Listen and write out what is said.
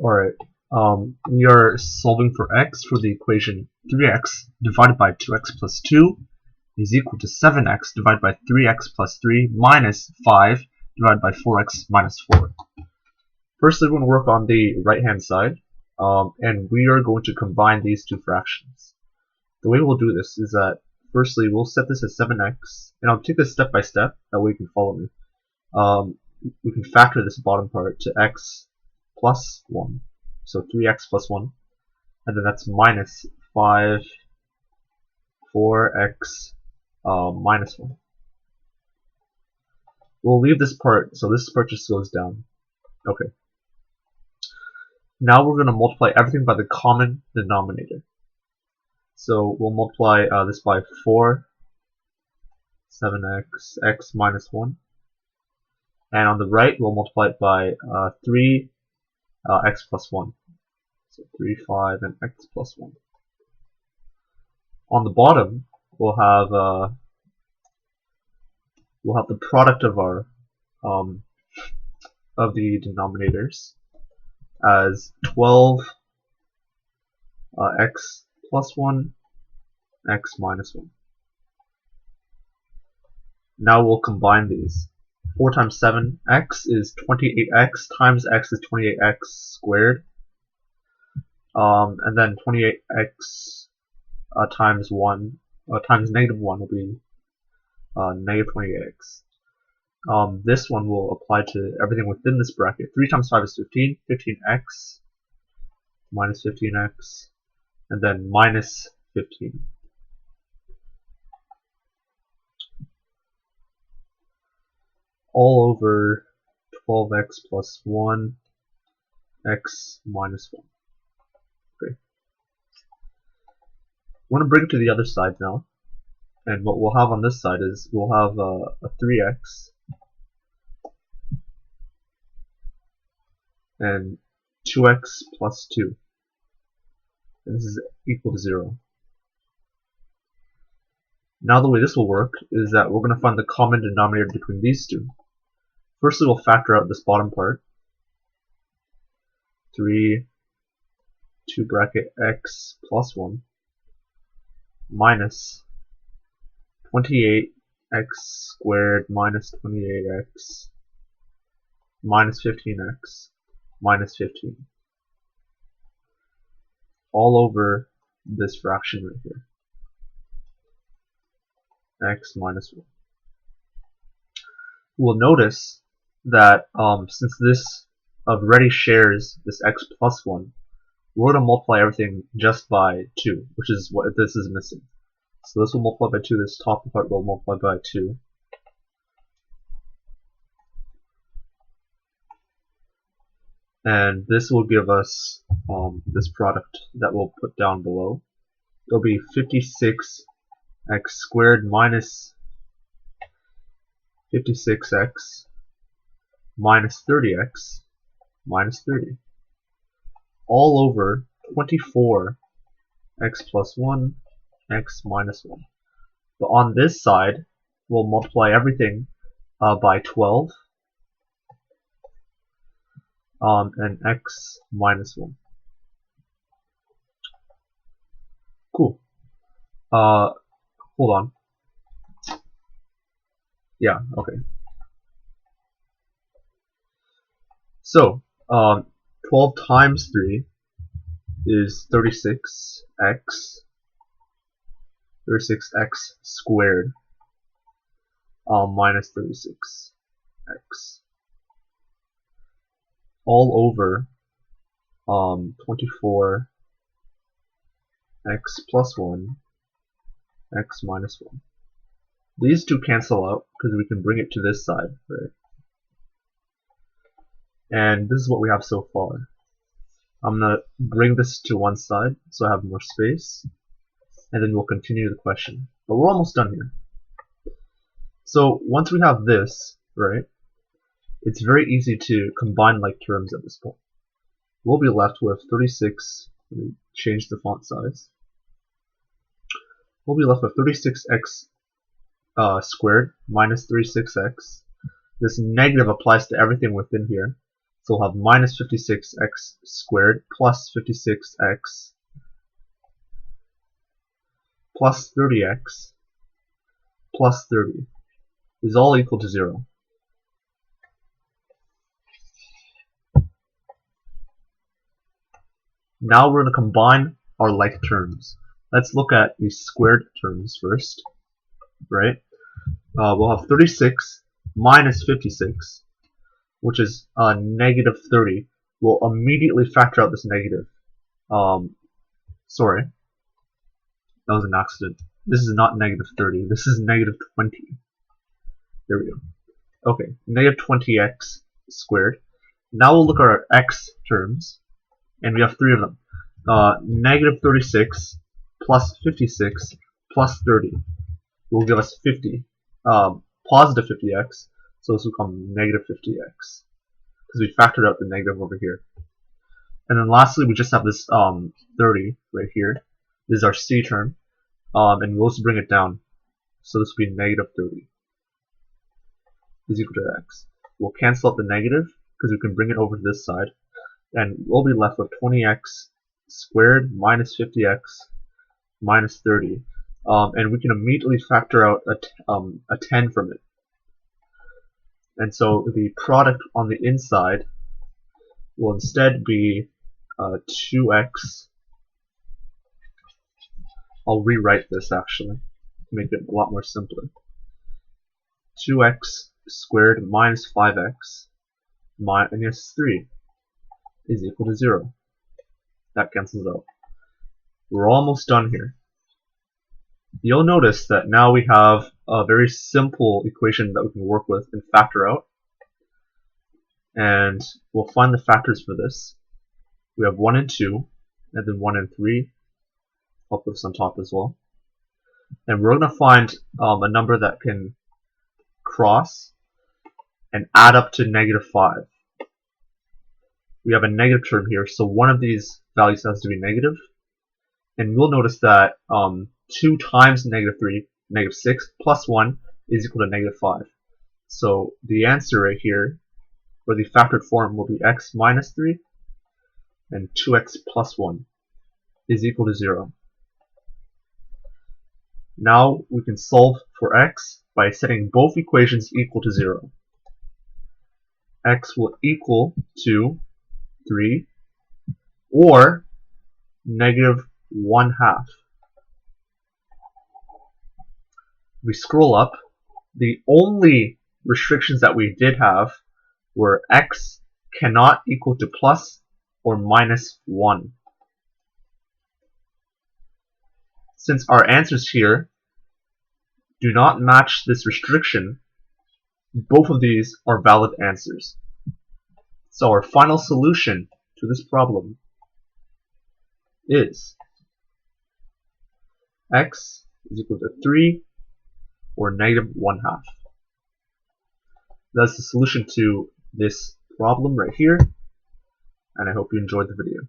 Alright, we are solving for x for the equation 3x divided by 2x plus 2 is equal to 7x divided by 3x plus 3 minus 5 divided by 4x minus 4. Firstly, we're going to work on the right-hand side, and we are going to combine these two fractions. The way we'll do this is that, firstly, we'll set this as 7x, and I'll take this step by step, that way you can follow me. We can factor this bottom part to x plus 1, so 3x plus 1, and then that's minus 5, 4x minus 1. We'll leave this part, so this part just goes down. Okay. Now we're going to multiply everything by the common denominator. So we'll multiply this by 4, 7x, x minus 1. And on the right, we'll multiply it by 3, x plus 1. So 3, 5, and x plus 1. On the bottom, we'll have the product of our of the denominators as 12 x plus 1, x minus 1. Now we'll combine these. 4 times 7x is 28x times x is 28x squared. And then 28x times 1 times negative 1 will be negative 28x. This one will apply to everything within this bracket. 3 times 5 is 15, 15x minus 15x, and then minus 15. All over 12x plus 1, x minus 1. Okay. We're going to bring it to the other side now. And what we'll have on this side is we'll have a 3x and 2x plus 2. And this is equal to 0. Now the way this will work is that we're going to find the common denominator between these two. Firstly, we'll factor out this bottom part. 3, 2 bracket x plus 1 minus 28x squared minus 28x minus 15x minus 15. All over this fraction right here. X minus 1. We'll notice that since this already shares this x plus 1, we're going to multiply everything just by 2, which is what this is missing. So this will multiply by 2, this top part will multiply by 2. And this will give us this product that we'll put down below. It'll be 56x squared minus 56x minus 30x minus 30. All over 24x plus 1, x minus 1. But on this side, we'll multiply everything by 12 and x minus 1. Cool. Hold on. Yeah, okay. So, 12 times 3 is 36x squared minus 36x. All over 24x plus 1, x minus 1. These two cancel out because we can bring it to this side, right? And this is what we have so far. I'm going to bring this to one side so I have more space, and then we'll continue the question. But we're almost done here. So once we have this, right, it's very easy to combine like terms at this point. We'll be left with 36, let me change the font size. We'll be left with 36x squared minus 36x. This negative applies to everything within here. So we'll have minus 56x squared plus 56x plus 30x plus 30 is all equal to 0. Now we're going to combine our like terms. Let's look at the squared terms first, right? We'll have 36 minus 56, which is negative 30. We'll immediately factor out this negative. Sorry, that was an accident. This is not negative 30. This is negative 20. There we go. Okay, negative 20x squared. Now we'll look at our x terms, and we have three of them. Negative 36 plus 56 plus 30 will give us 50. Positive 50x, so this will become negative 50x, because we factored out the negative over here. And then lastly, we just have this 30 right here. This is our c term, and we'll also bring it down. So this will be negative 30 is equal to x. We'll cancel out the negative, because we can bring it over to this side, and we'll be left with 20x squared minus 50x minus 30. And we can immediately factor out a 10 from it. And so the product on the inside will instead be 2x. I'll rewrite this actually to make it a lot more simpler. 2x squared minus 5x minus 3 is equal to 0. That cancels out. We're almost done here. You'll notice that now we have a very simple equation that we can work with and factor out. And we'll find the factors for this. We have 1 and 2, and then 1 and 3. I'll put this on top as well. And we're going to find a number that can cross and add up to negative 5. We have a negative term here, so one of these values has to be negative. And we'll notice that 2 times negative 3, negative 6, plus 1 is equal to negative 5. So the answer right here, for the factored form, will be x minus 3, and 2x plus 1 is equal to 0. Now we can solve for x by setting both equations equal to 0. X will equal to 3 or negative 1/2. We scroll up. The only restrictions that we did have were x cannot equal to plus or minus 1. Since our answers here do not match this restriction, both of these are valid answers. So our final solution to this problem is x is equal to 3 or negative 1/2. That's the solution to this problem right here, and I hope you enjoyed the video.